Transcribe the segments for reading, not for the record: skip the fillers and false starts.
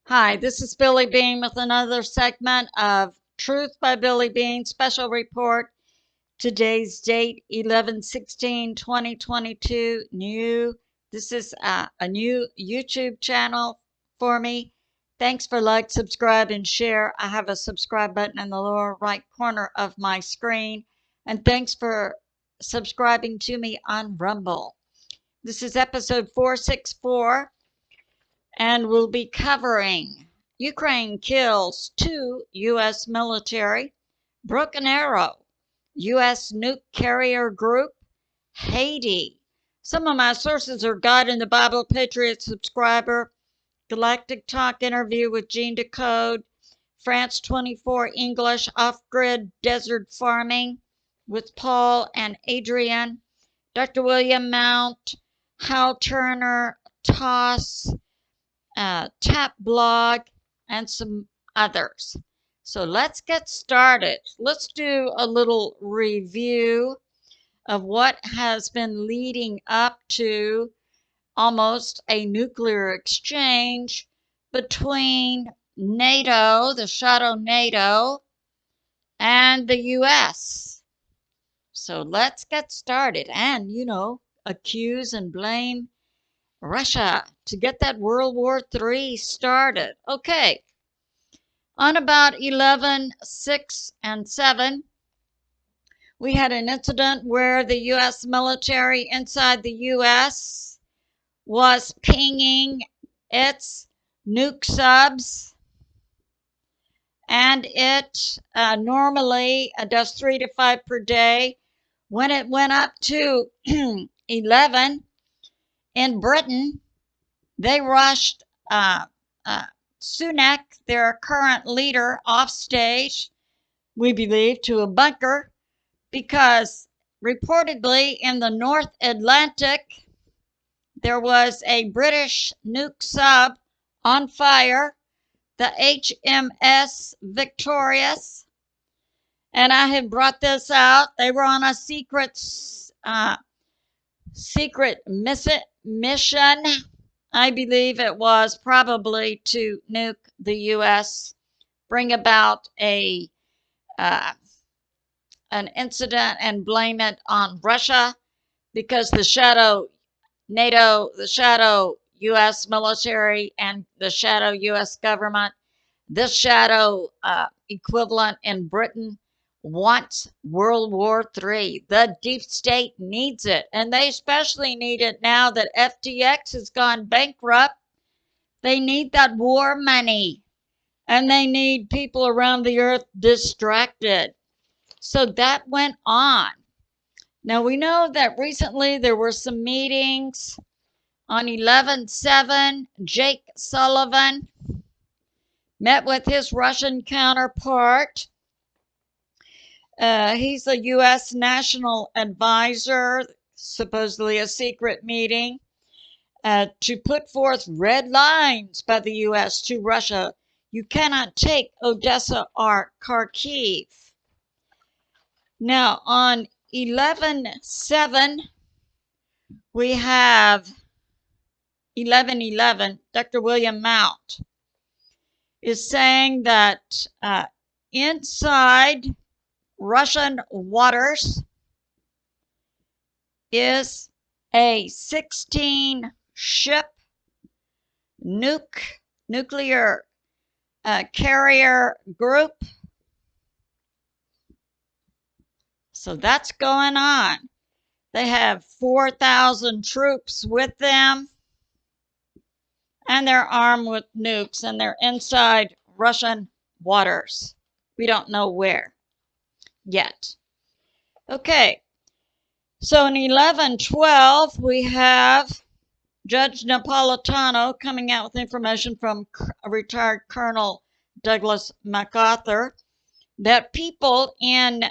Hi, this is Billie Beene with another segment of Truth by Billie Beene special report. Today's date 11/16/2022. This is a new YouTube channel for me. Thanks for like, subscribe, and share. I have a subscribe button in the lower right corner of my screen. And thanks for subscribing to me on Rumble. This is episode 464. And we'll be covering Ukraine kills 2 U.S. military, Broken Arrow, U.S. nuke carrier group, Haiti. Some of my sources are God in the Bible Patriot subscriber, Galactic Talk interview with Decode, France 24 English off-grid desert farming with Paul and Adrienne, Dr. William Mount, Hal Turner, Toss, Tap Blog, and some others. So let's get started. Let's do a little review of what has been leading up to almost a nuclear exchange between NATO, the shadow NATO, and the U.S. So let's get started and, accuse and blame Russia to get that World War III started. Okay, on about 11/6 and 7, we had an incident where the U.S. military inside the U.S. was pinging its nuke subs, and it normally does 3 to 5 per day. When it went up to 11, in Britain, they rushed Sunak, their current leader, off stage, we believe, to a bunker because reportedly in the North Atlantic there was a British nuke sub on fire, the HMS Victorious, and I have brought this out. They were on a secret mission. I believe it was probably to nuke the U.S., bring about an incident and blame it on Russia because the shadow NATO, the shadow U.S. military, and the shadow U.S. government, this shadow equivalent in Britain, wants World War III. The deep state needs it, and they especially need it now that FTX has gone bankrupt. They need that war money, and they need people around the earth distracted. So that went on. Now we know that recently there were some meetings. On 11/7, Jake Sullivan met with his Russian counterpart. He's a U.S. national advisor, supposedly a secret meeting, to put forth red lines by the U.S. to Russia. You cannot take Odessa or Kharkiv. Now, on 11/7, we have 11/11, Dr. William Mount is saying that inside Russian waters is a 16-ship nuclear carrier group. So that's going on. They have 4,000 troops with them, and they're armed with nukes, and they're inside Russian waters. We don't know where yet. Okay, so in 11/12, we have Judge Napolitano coming out with information from retired Colonel Douglas MacArthur that people in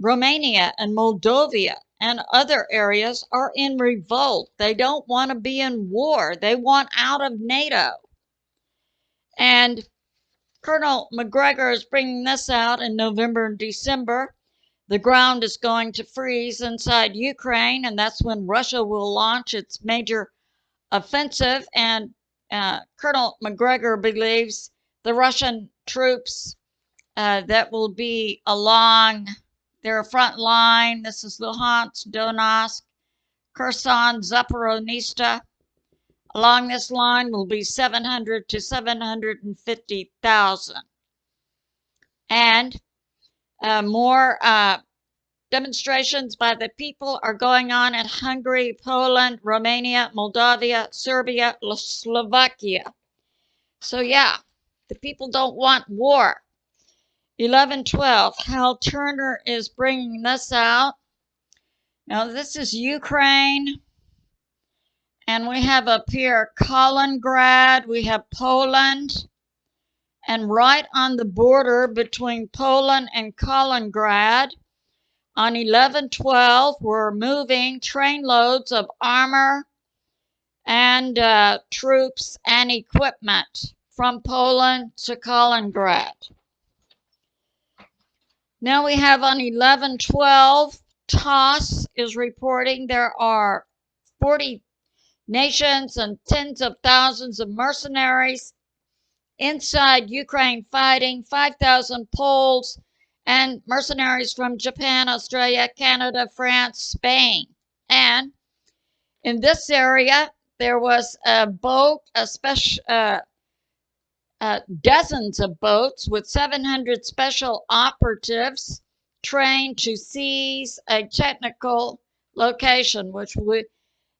Romania and Moldova and other areas are in revolt. They don't want to be in war. They want out of NATO. And Colonel MacGregor is bringing this out in November and December. The ground is going to freeze inside Ukraine, and that's when Russia will launch its major offensive. And Colonel MacGregor believes the Russian troops that will be along their front line. This is Luhansk, Donetsk, Kherson, Zaporizhzhia. Along this line will be 700 to 750,000. And more demonstrations by the people are going on in Hungary, Poland, Romania, Moldavia, Serbia, Slovakia. So yeah, the people don't want war. 11:12. Hal Turner is bringing this out. Now this is Ukraine. And we have up here Kaliningrad. We have Poland. And right on the border between Poland and Kaliningrad, on 11/12, we're moving trainloads of armor and troops and equipment from Poland to Kaliningrad. Now we have on 11/12, TASS is reporting there are 40 nations and tens of thousands of mercenaries inside Ukraine fighting, 5,000 Poles, and mercenaries from Japan, Australia, Canada, France, Spain. And in this area, there was a boat, dozens of boats with 700 special operatives trained to seize a technical location, which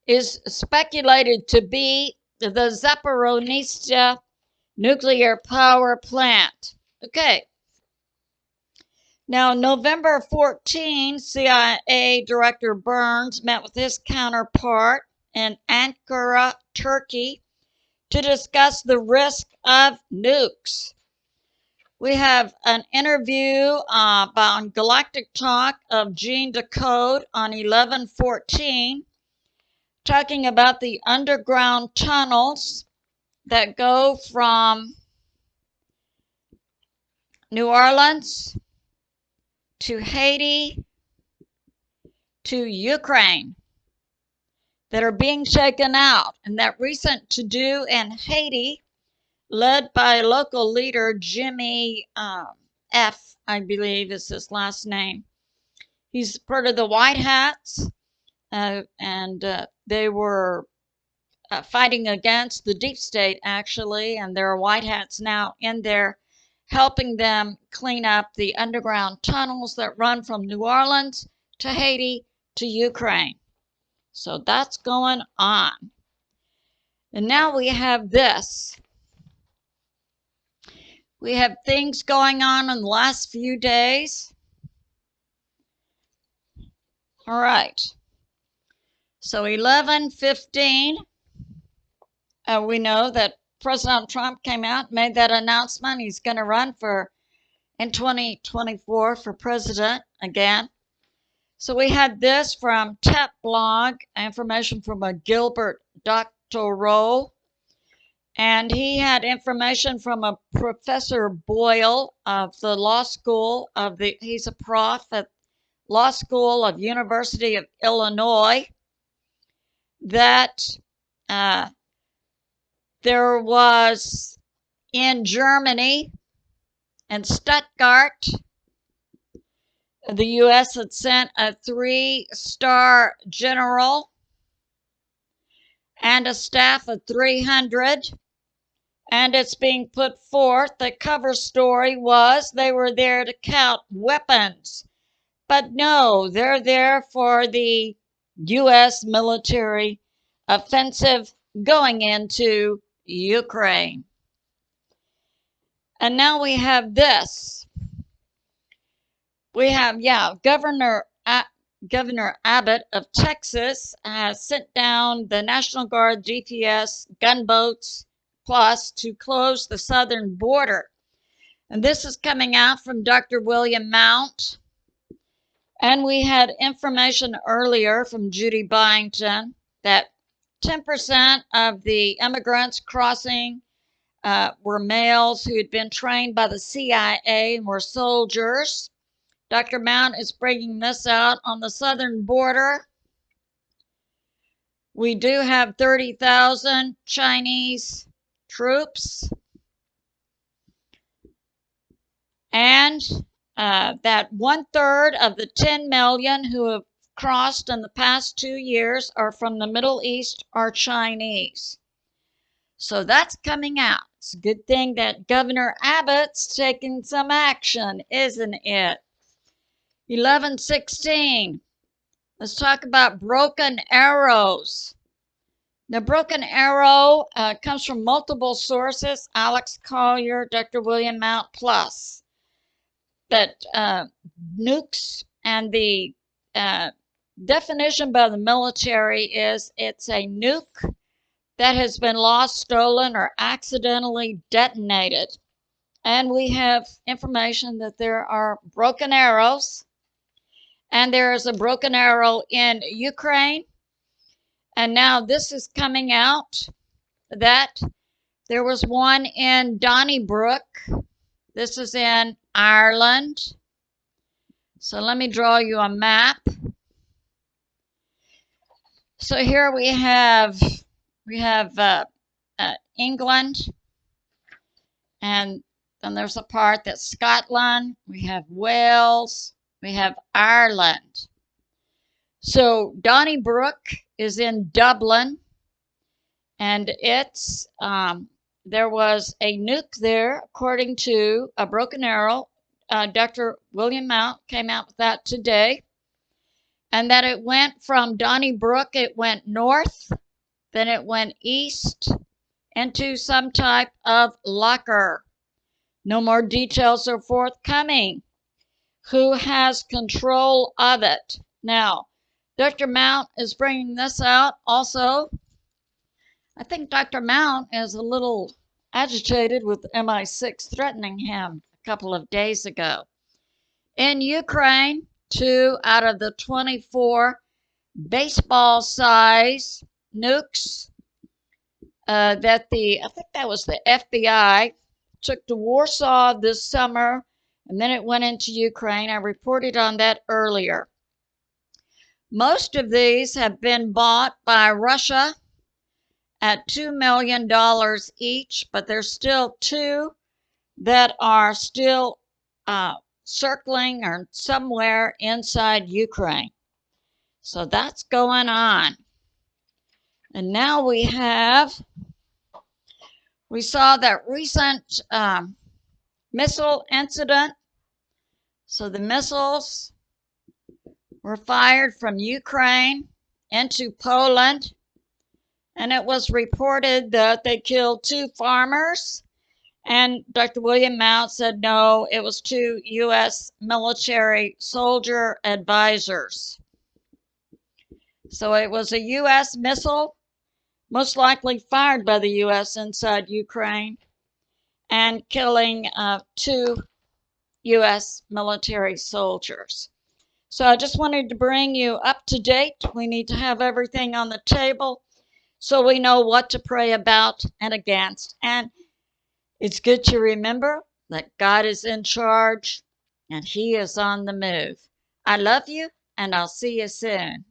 is speculated to be the Zaporizhzhia nuclear power plant. Okay. Now, November 14, CIA Director Burns met with his counterpart in Ankara, Turkey, to discuss the risk of nukes. We have an interview on Galactic Talk of Gene Decode on 11/14, talking about the underground tunnels that go from New Orleans to Haiti to Ukraine that are being shaken out. And that recent to-do in Haiti, led by local leader Jimmy F., I believe is his last name. He's part of the White Hats, and they were fighting against the deep state, actually, and there are White Hats now in there helping them clean up the underground tunnels that run from New Orleans to Haiti to Ukraine. So that's going on. And now we have this. We have things going on in the last few days. All right. So 11/15, we know that President Trump came out, made that announcement. He's going to run in 2024 for president again. So we had this from Tap Blog, information from a Gilbert Doctorow. And he had information from a Professor Boyle of the law school he's a prof at Law School of University of Illinois, that there was in Germany and Stuttgart, the U.S. had sent a 3-star general and a staff of 300. And it's being put forth, the cover story was they were there to count weapons. But no, they're there for the U.S. military offensive going into Ukraine. And now we have this. We have, Governor Abbott of Texas has sent down the National Guard GPS gunboats plus to close the southern border. And this is coming out from Dr. William Mount. And we had information earlier from Judy Byington that 10% of the immigrants crossing were males who had been trained by the CIA and were soldiers. Dr. Mount is bringing this out on the southern border. We do have 30,000 Chinese troops, and that 1/3 of the 10 million who have crossed in the past 2 years are from the Middle East or Chinese. So that's coming out. It's a good thing that Governor Abbott's taking some action, isn't it? 11:16. Let's talk about broken arrows. The broken arrow comes from multiple sources, Alex Collier, Dr. William Mount Plus. But nukes, and the definition by the military is it's a nuke that has been lost, stolen, or accidentally detonated. And we have information that there are broken arrows, and there is a broken arrow in Ukraine. And now this is coming out that there was one in Donnybrook. This is in Ireland. So let me draw you a map. So here we have England, and then there's a part that's Scotland. We have Wales. We have Ireland. So Donnybrook is in Dublin, and it's there was a nuke there, according to a broken arrow. Dr. William Mount came out with that today, and that it went from Donnybrook, it went north, then it went east into some type of locker. No more details are forthcoming. Who has control of it? Now, Dr. Mount is bringing this out also. I think Dr. Mount is a little agitated with MI6 threatening him a couple of days ago. In Ukraine, 2 out of the 24 baseball-size nukes that I think that was the FBI, took to Warsaw this summer, and then it went into Ukraine. I reported on that earlier. Most of these have been bought by Russia at $2 million each, but there's still 2 that are still circling or somewhere inside Ukraine. So that's going on. And now we saw that recent missile incident. So the missiles were fired from Ukraine into Poland, and it was reported that they killed 2 farmers. And Dr. William Mount said no, it was 2 U.S. military soldier advisors. So it was a U.S. missile, most likely fired by the U.S. inside Ukraine, and killing 2 U.S. military soldiers. So I just wanted to bring you up to date. We need to have everything on the table so we know what to pray about and against. And it's good to remember that God is in charge and He is on the move. I love you, and I'll see you soon.